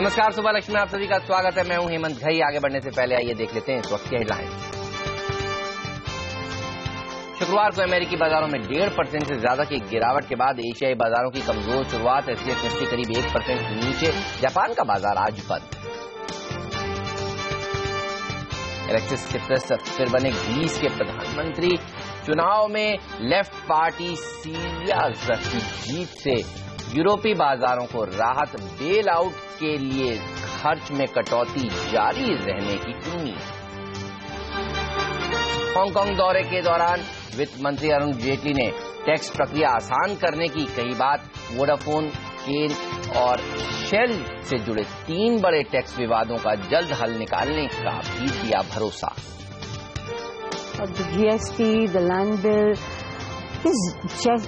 नमस्कार, सुबह लक्ष्मी में आप सभी का स्वागत है। मैं हूं हेमंत घई। आगे बढ़ने से पहले आइए देख लेते हैं इस वक्त की हेडलाइंस। शुक्रवार को अमेरिकी बाजारों में 1.5% से ज्यादा की गिरावट के बाद एशियाई बाजारों की कमजोर शुरुआत। एसजीएक्स निफ्टी करीब 1% नीचे। जापान का बाजार आज बंद। एलेक्सिस सिप्रास फिर बने ग्रीस के प्रधानमंत्री। चुनाव में लेफ्ट पार्टी सिरिजा की जीत से यूरोपीय बाजारों को राहत। बेल आउट के लिए खर्च में कटौती जारी रहने की उम्मीद। हांगकांग दौरे के दौरान वित्त मंत्री अरुण जेटली ने टैक्स प्रक्रिया आसान करने की कही बात। वोडाफोन, केन और शेल से जुड़े 3 बड़े टैक्स विवादों का जल्द हल निकालने का भी दिया भरोसा। GST, the land bill,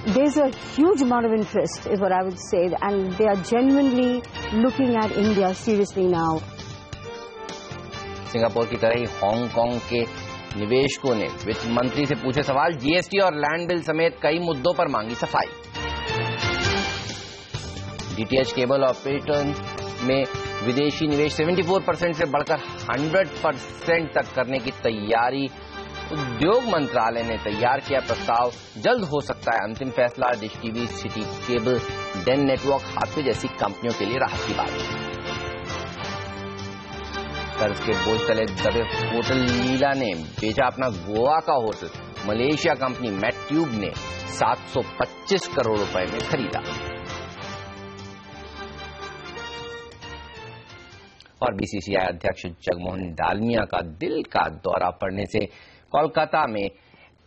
there's a huge amount of interest, is what I would say, and they are genuinely looking at India seriously now. Singapore की तरह ही हांगकांग के निवेशकों ने वित्त मंत्री से पूछे सवाल। जीएसटी और लैंड बिल समेत कई मुद्दों पर मांगी सफाई। डीटीएच केबल ऑपरेटर में विदेशी निवेश 74% से बढ़कर 100% तक करने की तैयारी। उद्योग मंत्रालय ने तैयार किया प्रस्ताव। जल्द हो सकता है अंतिम फैसला। Dish TV, City Cable, Den Network, Hathway जैसी कंपनियों के लिए राहत की बात। कर्ज के बोझ तले दबे होटल लीला ने बेचा अपना गोवा का होटल। मलेशिया कंपनी मैट्यूब ने 725 करोड़ रुपए में खरीदा। और बीसीसीआई अध्यक्ष जगमोहन डालमिया का दिल का दौरा पड़ने से कोलकाता में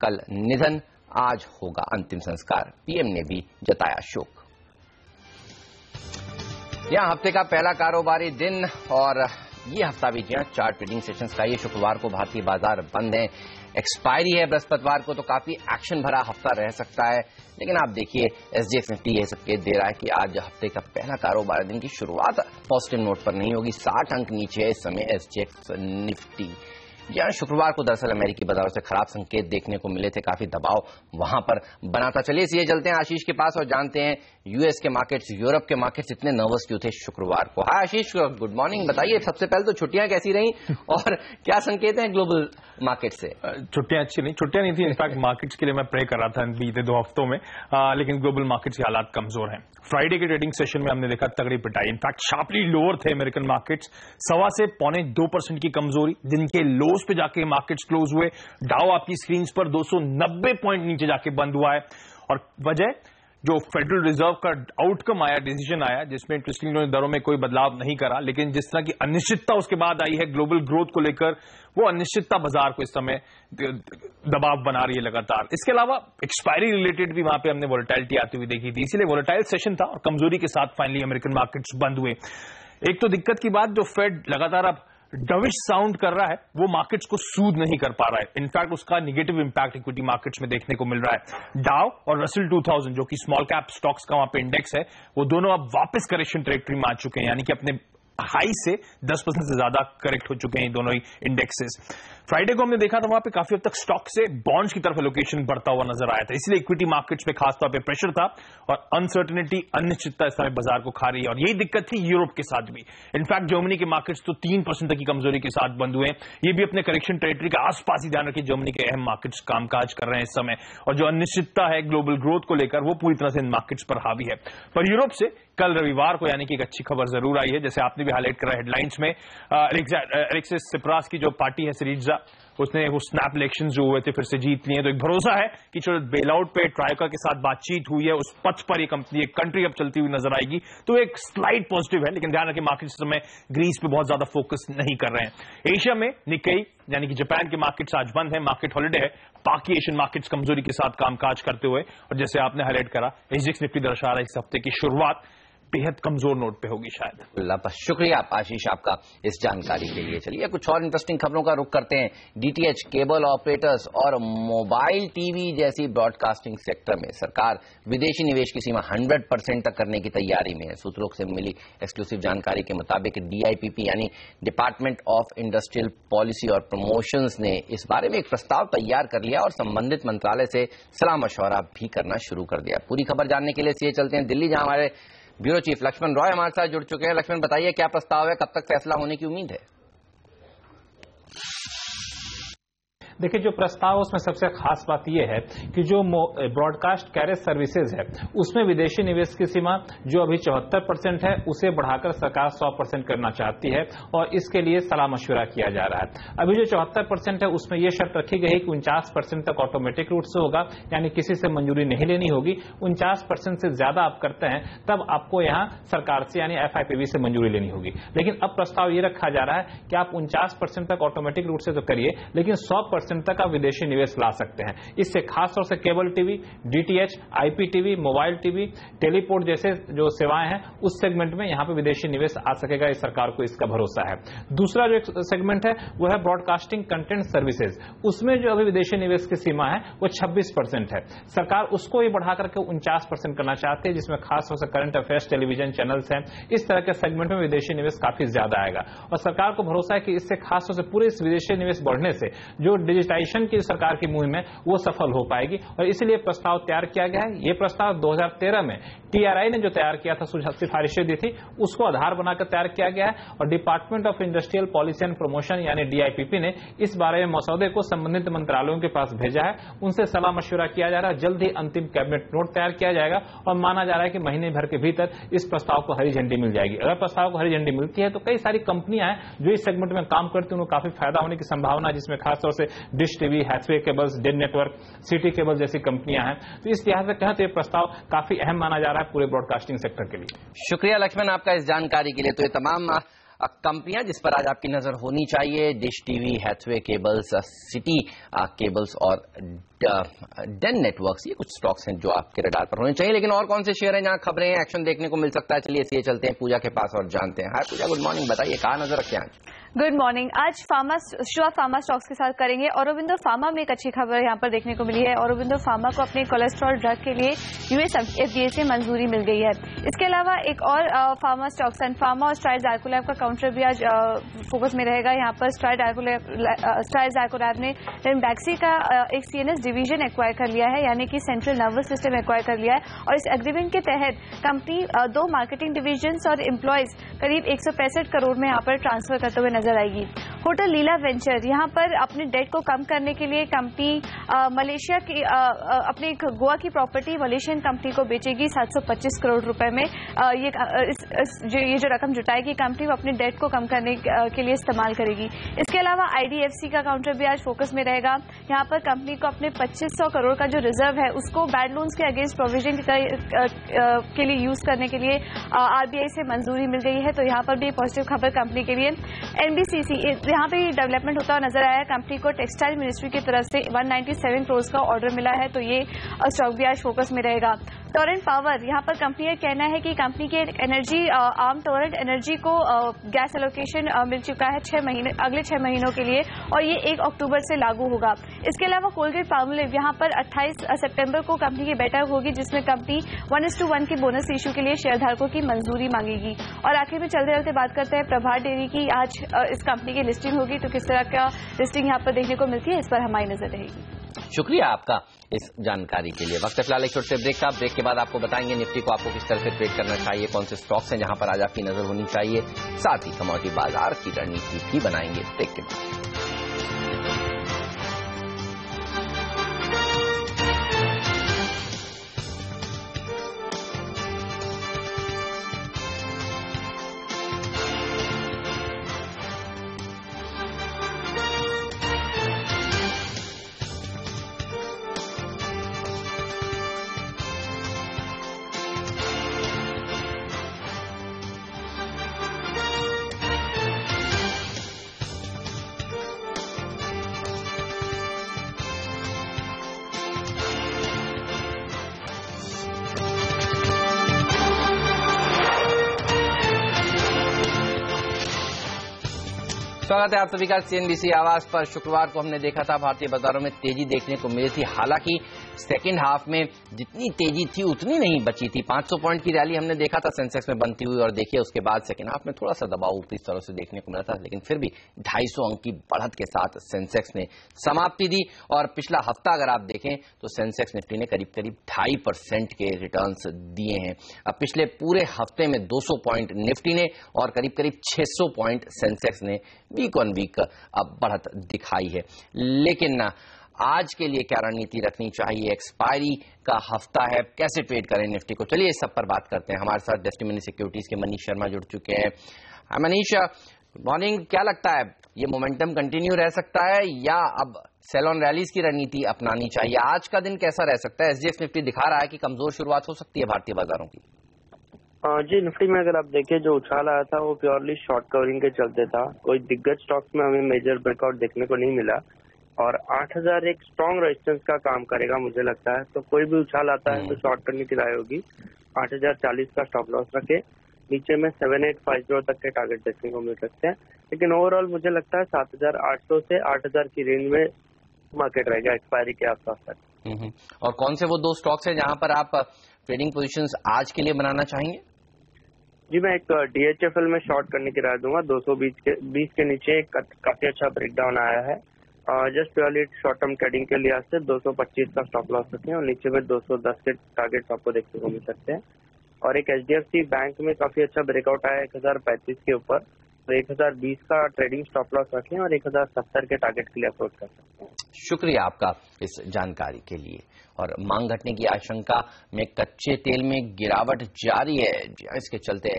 कल निधन। आज होगा अंतिम संस्कार। पीएम ने भी जताया शोक। यहां हफ्ते का पहला कारोबारी दिन और ये हफ्ता भी जहां 4 ट्रेडिंग सेशंस का। ये शुक्रवार को भारतीय बाजार बंद है। एक्सपायरी है बृहस्पतिवार को, तो काफी एक्शन भरा हफ्ता रह सकता है। लेकिन आप देखिए एसजीएक्स निफ्टी ये संकेत दे रहा है कि आज हफ्ते का पहला कारोबारी दिन की शुरुआत पॉजिटिव नोट पर नहीं होगी। 60 अंक नीचे है इस समय एसजीएक्स निफ्टी। जहां शुक्रवार को दरअसल अमेरिकी बाजारों से खराब संकेत देखने को मिले थे, काफी दबाव वहां पर बना था। चलिए सीधे चलते हैं आशीष के पास और जानते हैं यूएस के मार्केट्स, यूरोप के मार्केट्स इतने नर्वस क्यों थे शुक्रवार को। हाय आशीष, गुड मॉर्निंग। बताइए सबसे पहले तो छुट्टियां कैसी रही और क्या संकेत हैं ग्लोबल मार्केट से? छुट्टियां अच्छी नहीं, छुट्टियां नहीं थी। इनफैक्ट मार्केट्स के लिए मैं प्रे कर रहा था बीते 2 हफ्तों में, लेकिन ग्लोबल मार्केट्स के हालात कमजोर हैं। फ्राइडे के ट्रेडिंग सेशन में हमने देखा तगड़ी पिटाई। इनफैक्ट शार्पली लोअर थे अमेरिकन मार्केट्स। 1.25 से 1.25% की कमजोरी। दिन के लोज पे जाके मार्केट्स क्लोज हुए। डाउ आपकी स्क्रीन पर 290 पॉइंट नीचे जाके बंद हुआ है। और वजह जो फेडरल रिजर्व का आउटकम आया, डिसीजन आया, जिसमें इंटरेस्टिंग दरों में कोई बदलाव नहीं करा, लेकिन जिस तरह की अनिश्चितता उसके बाद आई है ग्लोबल ग्रोथ को लेकर, वो अनिश्चितता बाजार को इस समय दबाव बना रही है लगातार। इसके अलावा एक्सपायरी रिलेटेड भी वहां पे हमने वोलेटिलिटी आती हुई देखी थी, इसीलिए वोलेटाइल सेशन था और कमजोरी के साथ फाइनली अमेरिकन मार्केट्स बंद हुए। एक तो दिक्कत की बात, जो फेड लगातार अब डविश साउंड कर रहा है, वो मार्केट्स को सूद नहीं कर पा रहा है। इनफैक्ट उसका नेगेटिव इंपैक्ट इक्विटी मार्केट्स में देखने को मिल रहा है। डाउ और रसेल 2000 जो कि स्मॉल कैप स्टॉक्स का वहां पे इंडेक्स है, वो दोनों अब वापस करेक्शन ट्रेक्टरी में आ चुके हैं, यानी कि अपने हाई से 10% से ज्यादा करेक्ट हो चुके हैं दोनों ही इंडेक्सेस। फ्राइडे को हमने देखा था वहां पे काफी हद तक स्टॉक से बॉन्ड्स की तरफ एलोकेशन बढ़ता हुआ नजर आया था, इसलिए इक्विटी मार्केट्स में खासतौर पे प्रेशर था और अनसर्टेनिटी, अनिश्चितता इस समय बाजार को खा रही है। और यही दिक्कत थी यूरोप के साथ भी। इनफैक्ट जर्मनी के मार्केट्स तो 3% तक की कमजोरी के साथ बंद हुए हैं। ये भी अपने करेक्शन टेरिटरी के आसपास ही ध्यान रखिए, जर्मनी के अहम मार्केट्स कामकाज कर रहे हैं इस समय। और जो अनिश्चितता है ग्लोबल ग्रोथ को लेकर, वो पूरी तरह से इन मार्केट्स पर हावी है। पर यूरोप से कल रविवार को यानी कि एक अच्छी खबर जरूर आई है, जैसे आपने भी हाईलाइट करा हेडलाइंस में। एलेक्सिस सिप्रास की जो पार्टी है सिरिजा, उसने वो स्नैप इलेक्शन जो हुए थे फिर से जीत लिए। तो एक भरोसा है कि जो बेल आउट पे ट्राइका के साथ बातचीत हुई है, उस पथ पर ये कंपनी, एक कंट्री अब चलती हुई नजर आएगी। तो एक स्लाइड पॉजिटिव है, लेकिन ध्यान रखें मार्केट इस समय ग्रीस पे बहुत ज्यादा फोकस नहीं कर रहे हैं। एशिया में निक्केई यानी कि जापान के मार्केट्स आज बंद है, मार्केट हॉलिडे है। बाकी एशियन मार्केट्स कमजोरी के साथ कामकाज करते हुए, और जैसे आपने हाईलाइट करा एसजीएक्स निफ्टी दर्शा रहा है इस हफ्ते की शुरुआत बेहद कमजोर नोट पे होगी शायद। अल्लाह बस शुक्रिया आशीष आपका इस जानकारी के लिए। चलिए कुछ और इंटरेस्टिंग खबरों का रुख करते हैं। डीटीएच, केबल ऑपरेटर्स और मोबाइल टीवी जैसी ब्रॉडकास्टिंग सेक्टर में सरकार विदेशी निवेश की सीमा 100% तक करने की तैयारी में है। सूत्रों से मिली एक्सक्लूसिव जानकारी के मुताबिक डीआईपीपी यानी डिपार्टमेंट ऑफ इंडस्ट्रियल पॉलिसी और प्रमोशंस ने इस बारे में एक प्रस्ताव तैयार कर लिया और संबंधित मंत्रालय से सलाह मशवरा भी करना शुरू कर दिया। पूरी खबर जानने के लिए सीधे चलते हैं दिल्ली, जहां हमारे ब्यूरो चीफ लक्ष्मण रॉय हमारे साथ जुड़ चुके हैं। लक्ष्मण, बताइए क्या प्रस्ताव है, कब तक फैसला होने की उम्मीद है? देखिए, जो प्रस्ताव उसमें सबसे खास बात यह है कि जो ब्रॉडकास्ट कैरियर सर्विसेज है उसमें विदेशी निवेश की सीमा जो अभी 74% है उसे बढ़ाकर सरकार 100% करना चाहती है और इसके लिए सलाह मशवरा किया जा रहा है। अभी जो 74% है उसमें यह शर्त रखी गई है कि 49% तक ऑटोमेटिक रूट से होगा, यानी किसी से मंजूरी नहीं लेनी होगी। 49% से ज्यादा आप करते हैं तब आपको यहां सरकार से यानी FIPB से मंजूरी लेनी होगी। लेकिन अब प्रस्ताव यह रखा जा रहा है कि आप 49% तक ऑटोमेटिक रूट से तो करिए, लेकिन 100% तक आप विदेशी निवेश ला सकते हैं। इससे खासतौर से cable TV, DTH, IPTV, mobile TV, teleport जैसे जो सेवाएं हैं उस सेगमेंट में यहां पे विदेशी निवेश आ सकेगा। इस सरकार को इसका भरोसा है। दूसरा जो सेगमेंट है वो है ब्रॉडकास्टिंग कंटेंट सर्विसेज। उसमें जो अभी विदेशी निवेश की सीमा है वो 26% है। सरकार उसको ही बढ़ा करके 49% करना चाहती है, जिसमें खासतौर से करंट अफेयर्स टेलीविजन चैनल्स हैं। इस तरह के सेगमेंट में विदेशी निवेश काफी ज्यादा आएगा और सरकार को भरोसा है कि इससे खासतौर से पूरे इस विदेशी निवेश बढ़ने से जो डिजिटाइजेशन की सरकार की मुहिम है वो सफल हो पाएगी और इसलिए प्रस्ताव तैयार किया गया है। ये प्रस्ताव 2013 में TRI ने जो तैयार किया था, सिफारिशें दी थी, उसको आधार बनाकर तैयार किया गया है और department of industrial policy and promotion यानी DIPP ने इस बारे में मसौदे को संबंधित मंत्रालयों के पास भेजा है। उनसे सलाह मशवरा किया जा रहा है। जल्द ही अंतिम कैबिनेट नोट तैयार किया जाएगा और माना जा रहा है कि महीने भर के भीतर इस प्रस्ताव को हरी झंडी मिल जाएगी। अगर प्रस्ताव को हरी झंडी मिलती है तो कई सारी कंपनियां हैं जो इस सेगमेंट में काम करती हैं, उनको काफी फायदा होने की संभावना है, जिसमें खासतौर से Dish TV, Hathway cables, Den Network, City Cable जैसी कंपनियां हैं। तो इस लिहाज से कहें तो ये प्रस्ताव काफी अहम माना जा रहा है पूरे ब्रॉडकास्टिंग सेक्टर के लिए। शुक्रिया लक्ष्मण आपका इस जानकारी के लिए। तो ये तमाम कंपनियां जिस पर आज आपकी नजर होनी चाहिए, Dish TV, Hathway cables, City cables और डेन नेटवर्क्स, ये कुछ स्टॉक्स हैं जो आपके रडार पर होने चाहिए। लेकिन और कौन से शेयर हैं जहां खबरें एक्शन देखने को मिल सकता है? चलिए इसलिए चलते हैं पूजा के पास और जानते हैं। हाय पूजा, गुड मॉर्निंग, बताइए कहां नजर रखें आज? Good morning. आज शुरुआत फार्मा स्टॉक्स के साथ करेंगे। ऑरोबिंदो फार्मा में एक अच्छी खबर यहाँ पर देखने को मिली है। ऑरोबिंदो फार्मा को अपने कोलेस्ट्रॉल ड्रग के लिए US FDA से मंजूरी मिल गई है। इसके अलावा एक और फार्मा स्टॉक सन फार्मा और स्ट्राइड्स आर्कोलैब का काउंटर भी आज फोकस में रहेगा। यहाँ पर स्ट्राइड्स आर्कोलैब ने रेमडेक्सी का एक CNS डिवीजन एक्वायर कर लिया है, यानी कि सेंट्रल नर्वस सिस्टम एक्वायर कर लिया है और इस एग्रीमेंट के तहत कंपनी 2 मार्केटिंग डिवीजन और एम्प्लॉयज करीब 165 करोड़ में यहाँ पर ट्रांसफर करते हुए नजर आएगी। होटल लीला वेंचर यहाँ पर अपने डेट को कम करने के लिए कंपनी मलेशिया की अपनी गोवा की प्रॉपर्टी मलेशियन कंपनी को बेचेगी 725 करोड़ रुपए में। ये जो रकम जुटाएगी कंपनी वो अपने डेट को कम करने के लिए इस्तेमाल करेगी। इसके अलावा IDFC का काउंटर भी आज फोकस में रहेगा। यहाँ पर कंपनी को अपने 2500 करोड़ का जो रिजर्व है उसको बैड लोन्स के अगेंस्ट प्रोविजन के लिए यूज करने के लिए RBI से मंजूरी मिल गई है। तो यहाँ पर भी पॉजिटिव खबर कंपनी के लिए। NBCC यहाँ पे डेवलपमेंट होता हुआ नजर आया है। कंपनी को टेक्सटाइल मिनिस्ट्री की तरफ से 197 करोड़ का ऑर्डर मिला है, तो ये स्टॉक भी आज फोकस में रहेगा। टोरेंट पावर, यहाँ पर कंपनी का कहना है कि कंपनी के एनर्जी आर्म टोरेंट एनर्जी को गैस एलोकेशन मिल चुका है अगले 6 महीनों के लिए और ये 1 अक्टूबर से लागू होगा। इसके अलावा कोलगेट पाल्मोलिव, यहाँ पर 28 सितंबर को कंपनी की बैठक होगी जिसमें कंपनी 1:1 की बोनस इशू के लिए शेयरधारकों की मंजूरी मांगेगी। और आखिर में चलते चलते बात करते हैं प्रभात डेयरी की। आज इस कंपनी की लिस्टिंग होगी, तो किस तरह का लिस्टिंग यहाँ पर देखने को मिलती है इस पर हमारी नजर रहेगी। शुक्रिया आपका इस जानकारी के लिए। वक्त फिलहाल एक छोटे से ब्रेक का। ब्रेक के बाद आपको बताएंगे निफ्टी को आपको किस तरह से ट्रेड करना चाहिए, कौन से स्टॉक्स हैं जहां पर आज आपकी नजर होनी चाहिए, साथ ही कमोडिटी बाजार की रणनीति भी बनाएंगे। ब्रेक के बाद स्वागत है आप सभी का CNBC आवाज पर। शुक्रवार को हमने देखा था भारतीय बाजारों में तेजी देखने को मिली थी। हालांकि सेकेंड हाफ में जितनी तेजी थी उतनी नहीं बची थी। 500 पॉइंट की रैली हमने देखा था सेंसेक्स में बनती हुई, और देखिए उसके बाद सेकेंड हाफ में थोड़ा सा दबाव ऊपरी स्तरों से देखने को मिला था, लेकिन फिर भी 250 अंक की बढ़त के साथ सेंसेक्स ने समाप्ति दी। और पिछला हफ्ता अगर आप देखें तो सेंसेक्स निफ्टी ने करीब करीब 2.5% के रिटर्न्स दिए हैं। अब पिछले पूरे हफ्ते में 200 पॉइंट निफ्टी ने और करीब करीब 600 पॉइंट सेंसेक्स ने वीक ऑन वीक अब बढ़त दिखाई है। लेकिन आज के लिए क्या रणनीति रखनी चाहिए? एक्सपायरी का हफ्ता है, कैसे ट्रेड करें निफ्टी को? चलिए इस सब पर बात करते हैं। हमारे साथ डेस्टिनी सिक्योरिटीज के मनीष शर्मा जुड़ चुके हैं। Manish, good morning. क्या लगता है ये मोमेंटम कंटिन्यू रह सकता है या अब सेल ऑन रैलीज की रणनीति अपनानी चाहिए? आज का दिन कैसा रह सकता है? SGX निफ्टी दिखा रहा है कि कमजोर शुरुआत हो सकती है भारतीय बाजारों की। जी, निफ्टी में अगर आप देखें जो उछाल आया था वो प्योरली शॉर्ट कवरिंग के चलते था। कोई दिग्गज स्टॉक्स में हमें मेजर ब्रेकआउट देखने को नहीं मिला और 8000 एक स्ट्रॉन्ग रेजिस्टेंस का काम करेगा मुझे लगता है। तो कोई भी उछाल आता है तो शॉर्ट करने की राय होगी। 8040 का स्टॉप लॉस रखे, नीचे में 7850 तक के टारगेट देखने को मिल सकते हैं। लेकिन ओवरऑल मुझे लगता है 7800 से 8000 की रेंज में मार्केट रहेगा एक्सपायरी के आसपास तक। और कौन से वो दो स्टॉक्स है जहां पर आप ट्रेडिंग पोजीशंस आज के लिए बनाना चाहेंगे? जी, मैं एक DHFL में शॉर्ट करने की राय दूंगा। 220 के नीचे काफी अच्छा ब्रेकडाउन आया है। Just purely short term trading के लिहाज से 225 का स्टॉप लॉस रखें और नीचे में 210 के टारगेट्स आपको देखने को मिल सकते हैं। और एक HDFC बैंक में काफी अच्छा ब्रेकआउट आया 1035 के ऊपर, तो 1020 का ट्रेडिंग स्टॉप लॉस रखें और 1070 के टारगेट के लिए अप्रोच कर सकते हैं। शुक्रिया आपका इस जानकारी के लिए। और मांग घटने की आशंका में कच्चे तेल में गिरावट जारी है। इसके चलते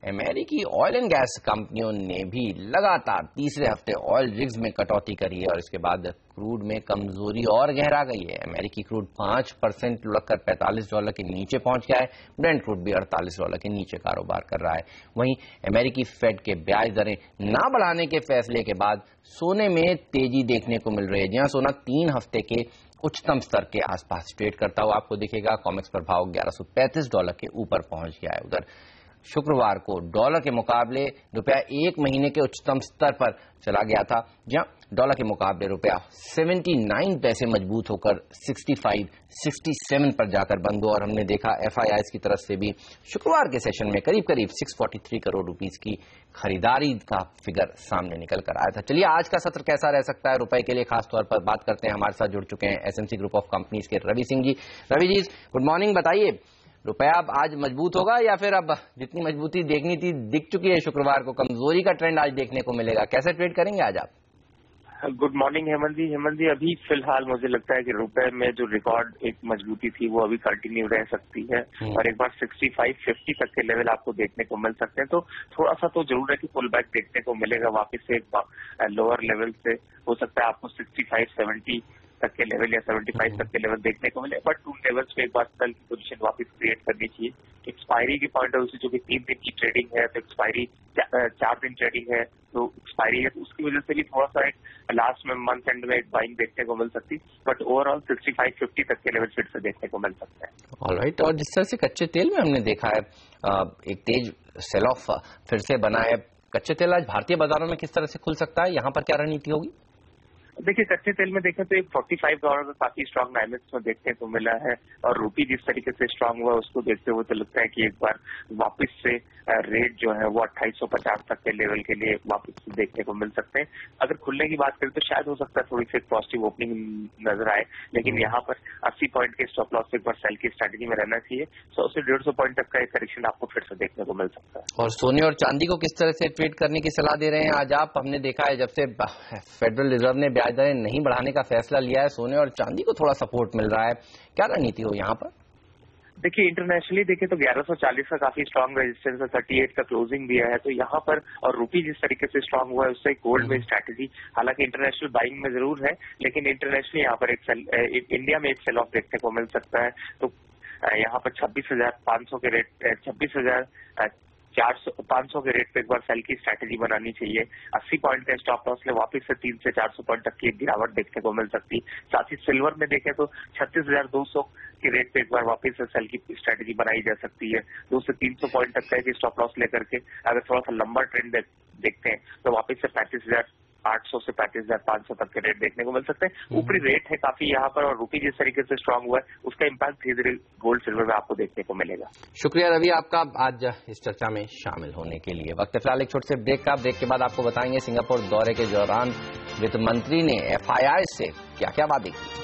अमेरिकी ऑयल एंड गैस कंपनियों ने भी लगातार तीसरे हफ्ते ऑयल रिग्स में कटौती करी है और इसके बाद क्रूड में कमजोरी और गहरा गई है। अमेरिकी क्रूड 5% लुढ़ककर $45 के नीचे पहुंच गया है। ब्रेंट क्रूड भी $48 के नीचे कारोबार कर रहा है। वहीं अमेरिकी फेड के ब्याज दरें ना बढ़ाने के फैसले के बाद सोने में तेजी देखने को मिल रही है, जहां सोना 3 हफ्ते के उच्चतम स्तर के आसपास ट्रेड करता हुआ आपको दिखेगा। कॉमेक्स पर भाव $1135 के ऊपर पहुंच गया है। उधर शुक्रवार को डॉलर के मुकाबले रुपया 1 महीने के उच्चतम स्तर पर चला गया था, जहां डॉलर के मुकाबले रुपया 79 पैसे मजबूत होकर 65-67 पर जाकर बंद हुआ। और हमने देखा FIIs की तरफ से भी शुक्रवार के सेशन में करीब करीब 643 करोड़ रुपीस की खरीदारी का फिगर सामने निकल कर आया था। चलिए आज का सत्र कैसा रह सकता है रुपए के लिए, खासतौर पर बात करते हैं। हमारे साथ जुड़ चुके हैं SMC ग्रुप ऑफ कंपनीज के रवि सिंह जी। Ravi ji, good morning. बताइए, रुपया अब आज मजबूत होगा या फिर अब जितनी मजबूती देखनी थी दिख चुकी है? शुक्रवार को कमजोरी का ट्रेंड आज देखने को मिलेगा। कैसे ट्रेड करेंगे आज आप? गुड मॉर्निंग हेमंत जी, अभी फिलहाल मुझे लगता है कि रुपए में जो रिकॉर्ड एक मजबूती थी वो अभी कंटिन्यू रह सकती है और एक बार 65-50 तक के लेवल आपको देखने को मिल सकते हैं। तो थोड़ा सा तो जरूर है कि पुल बैक देखने को मिलेगा वापस से एक लोअर लेवल से। हो सकता है आपको 65-70 तक के लेवल या 75 तक के लेवल देखने को मिले, बट उन लेवल्स पे एक बार सेल की पोजीशन वापस क्रिएट करनी चाहिए। एक्सपायरी के पॉइंट ऑफ व्यू से जो कि 3 दिन की ट्रेडिंग है, तो एक्सपायरी 4 दिन ट्रेडिंग है, तो एक्सपायरी है, तो उसकी वजह से भी थोड़ा सा एक लास्ट में मंथ एंड में एक बाइंग देखने को मिल सकती, बट ओवरऑल 65-50 तक के लेवल फिर से देखने को मिल सकता है। ऑलराइट। और जिस तरह से कच्चे तेल में हमने देखा है एक तेज सेल ऑफ फिर से बना है, कच्चे तेल आज भारतीय बाजारों में किस तरह से खुल सकता है? यहाँ पर क्या रणनीति होगी? देखिए, कच्चे तेल में देखें तो एक $45 का काफी स्ट्रांग डायमेंड्स में देखने को मिला है और रूपी जिस तरीके से स्ट्रांग हुआ उसको देखते हुए तो लगता है कि एक बार वापस से रेट जो है वो 2850 तक के लेवल के लिए वापस देखने को मिल सकते हैं। अगर खुलने की बात करें तो शायद हो सकता है थोड़ी सी पॉजिटिव ओपनिंग नजर आए, लेकिन यहाँ पर 80 पॉइंट के स्टॉप लॉस से एक बार सेल की स्ट्रेटेजी में रहना चाहिए। 100 से 150 पॉइंट तक का एक करेक्शन आपको फिर से देखने को मिल सकता है। और सोने और चांदी को किस तरह से ट्रेड करने की सलाह दे रहे हैं आज आप? हमने देखा है जब से फेडरल रिजर्व ने ब्याज दरें नहीं बढ़ाने का फैसला लिया है, सोने और चांदी को थोड़ा सपोर्ट मिल रहा है। क्या रणनीति हो यहाँ पर? देखिए, इंटरनेशनली देखें तो 1140 का काफी स्ट्रांग रेजिस्टेंस है, 38 का क्लोजिंग दिया है, तो यहाँ पर और रूपी जिस तरीके से स्ट्रांग हुआ है उससे गोल्ड में स्ट्रैटेजी, हालांकि इंटरनेशनल बाइंग में जरूर है, लेकिन इंटरनेशनली यहाँ पर इंडिया में एक सेल ऑफ देखने को मिल सकता है। तो यहाँ पर 26,500 के रेट 500 के रेट पे एक बार सेल की स्ट्रैटेजी बनानी चाहिए। 80 पॉइंट का स्टॉप लॉस ले वापस से 300 से 400 पॉइंट तक की गिरावट देखने को मिल सकती। साथ ही सिल्वर में देखें तो 36,200 के रेट पे एक बार वापस से सेल की स्ट्रैटेजी बनाई जा सकती है। 200 से 300 पॉइंट तक का स्टॉप लॉस लेकर के अगर थोड़ा सा लंबा ट्रेंड देखते हैं तो वापस से 35,800 से 35,500 तक के रेट देखने को मिल सकते हैं। ऊपरी रेट है काफी यहाँ पर, और रुपी जिस तरीके से स्ट्रांग हुआ है उसका इम्पैक्ट धीरे धीरे गोल्ड सिल्वर में आपको देखने को मिलेगा। शुक्रिया रवि आपका आज इस चर्चा में शामिल होने के लिए। वक्त फिलहाल एक छोटे से ब्रेक का। ब्रेक के बाद आपको बताएंगे सिंगापुर दौरे के दौरान वित्त मंत्री ने FII से क्या क्या वादे किए।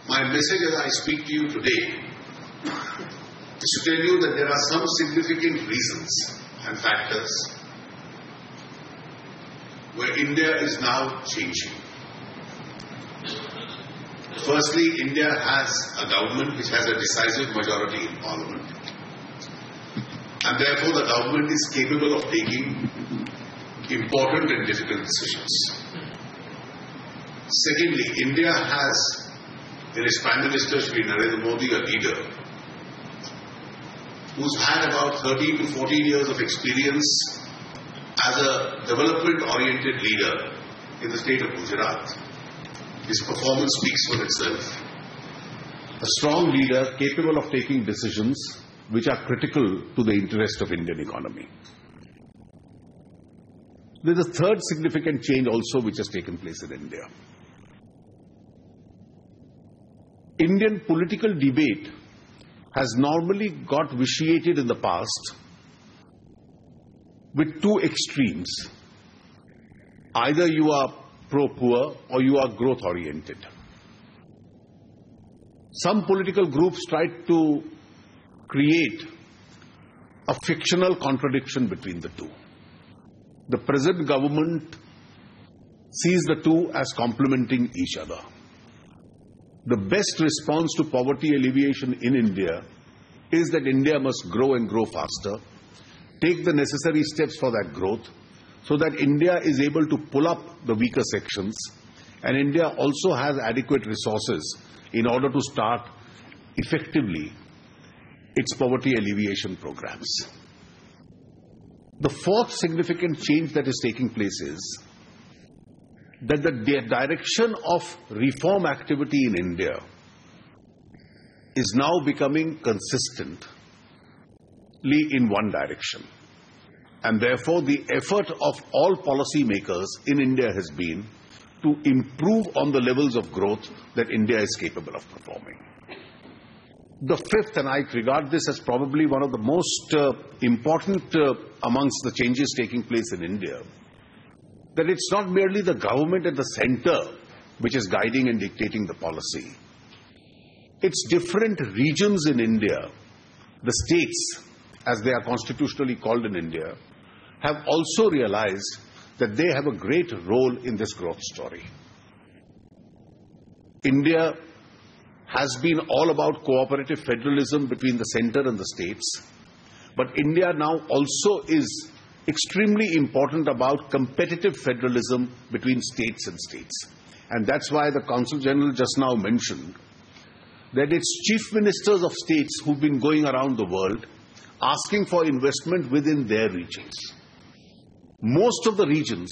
My message as I speak to you today is to tell you that there are some significant reasons and factors where India is now changing. Firstly, India has a government which has a decisive majority in Parliament, and therefore the government is capable of taking important and difficult decisions. Secondly, India has in its Prime Minister Shri Narendra Modi a leader who's had about 13 to 14 years of experience as a development-oriented leader in the state of Gujarat. His performance speaks for itself. A strong leader capable of taking decisions which are critical to the interest of Indian economy. There is a third significant change also which has taken place in India. Indian political debate has normally got vitiated in the past with two extremes. Either you are pro-poor or you are growth-oriented. Some political groups tried to create a fictional contradiction between the two. The present government sees the two as complementing each other. The best response to poverty alleviation in India is that India must grow and grow faster, take the necessary steps for that growth, so that India is able to pull up the weaker sections, and India also has adequate resources in order to start effectively its poverty alleviation programs. The fourth significant change that is taking place is that the direction of reform activity in India is now becoming consistently in one direction. And therefore, the effort of all policy makers in India has been to improve on the levels of growth that India is capable of performing. The fifth, and I regard this as probably one of the most important amongst the changes taking place in India, that it's not merely the government at the center which is guiding and dictating the policy. It's different regions in India, the states, as they are constitutionally called in India, have also realized that they have a great role in this growth story. India has been all about cooperative federalism between the center and the states, but India now also is extremely important about competitive federalism between states and states. And that's why the Consul General just now mentioned that it's chief ministers of states who've been going around the world asking for investment within their regions. Most of the regions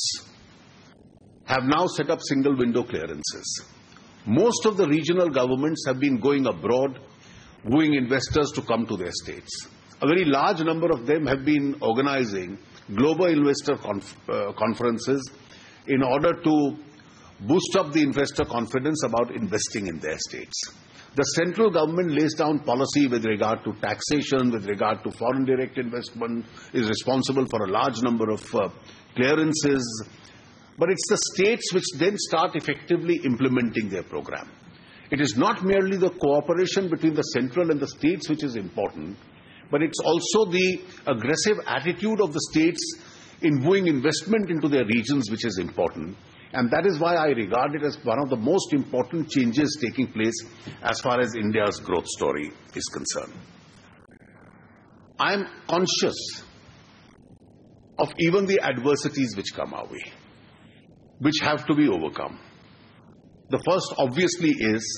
have now set up single window clearances. Most of the regional governments have been going abroad, wooing investors to come to their states. A very large number of them have been organizing global investor conferences in order to boost up the investor confidence about investing in their states. The central government lays down policy with regard to taxation, with regard to foreign direct investment, is responsible for a large number of clearances. But it's the states which then start effectively implementing their program. It is not merely the cooperation between the central and the states which is important, but it's also the aggressive attitude of the states in wooing investment into their regions which is important. And that is why I regard it as one of the most important changes taking place as far as India's growth story is concerned. I am conscious of even the adversities which come our way, which have to be overcome. The first, obviously, is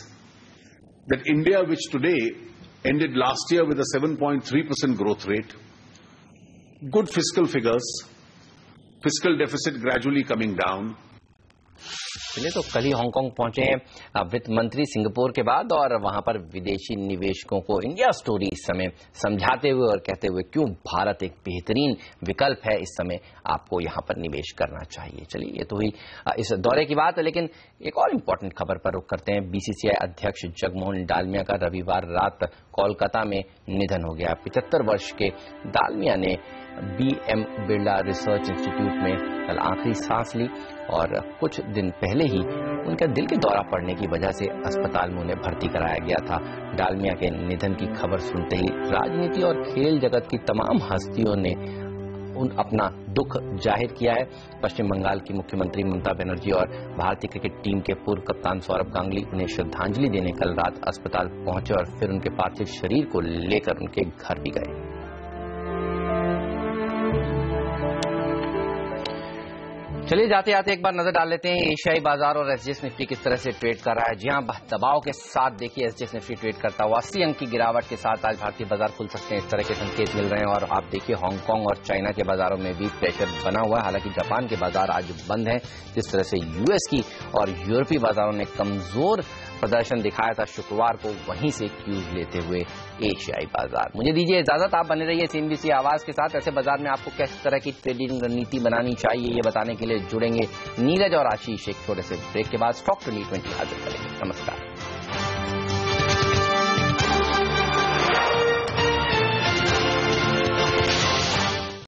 that India, which today ended last year with a 7.3% growth rate, good fiscal figures, fiscal deficit gradually coming down. चलिए, तो कल ही Hong Kong पहुंचे हैं वित्त मंत्री Singapore के बाद, और वहां पर विदेशी निवेशकों को इंडिया स्टोरी इस समय समझाते हुए और कहते हुए क्यों भारत एक बेहतरीन विकल्प है, इस समय आपको यहां पर निवेश करना चाहिए। चलिए, ये तो हुई इस दौरे की बात है, लेकिन एक और इम्पोर्टेंट खबर पर रुख करते हैं। बीसीसीआई अध्यक्ष जगमोहन डालमिया का रविवार रात कोलकाता में निधन हो गया। 75 वर्ष के डालमिया ने BM बिरला रिसर्च इंस्टीट्यूट में कल आखिरी सांस ली, और कुछ दिन पहले ही उनका दिल के दौरा पड़ने की वजह से अस्पताल में उन्हें भर्ती कराया गया था। डालमिया के निधन की खबर सुनते ही राजनीति और खेल जगत की तमाम हस्तियों ने अपना दुख जाहिर किया है। पश्चिम बंगाल की मुख्यमंत्री ममता बनर्जी और भारतीय क्रिकेट टीम के पूर्व कप्तान सौरभ गांगुली उन्हें श्रद्धांजलि देने कल रात अस्पताल पहुंचे और फिर उनके पार्थिव शरीर को लेकर उनके घर भी गए। चलिए, जाते जाते एक बार नजर डाल लेते हैं एशियाई बाजार और एसजीएक्स निफ्टी किस तरह से ट्रेड कर रहा है। जी हां, दबाव के साथ देखिए एसजीएक्स निफ्टी ट्रेड करता हुआ 80 अंक की गिरावट के साथ आज भारतीय बाजार खुल सकते हैं, इस तरह के संकेत मिल रहे हैं। और आप देखिए हांगकांग और चाइना के बाजारों में भी प्रेशर बना हुआ है। हालांकि जापान के बाजार आज बंद हैं। जिस तरह से यूएस की और यूरोपीय बाजारों ने कमजोर प्रदर्शन दिखाया था शुक्रवार को, वहीं से क्यूज लेते हुए एशियाई बाजार। मुझे दीजिए इजाजत, आप बने रहिए CNBC आवाज के साथ। ऐसे बाजार में आपको किस तरह की ट्रेडिंग रणनीति बनानी चाहिए, ये बताने के लिए जुड़ेंगे नीरज और आशीष। एक छोटे से ब्रेक के बाद स्टॉक 2020 हाजिर करेंगे। नमस्कार।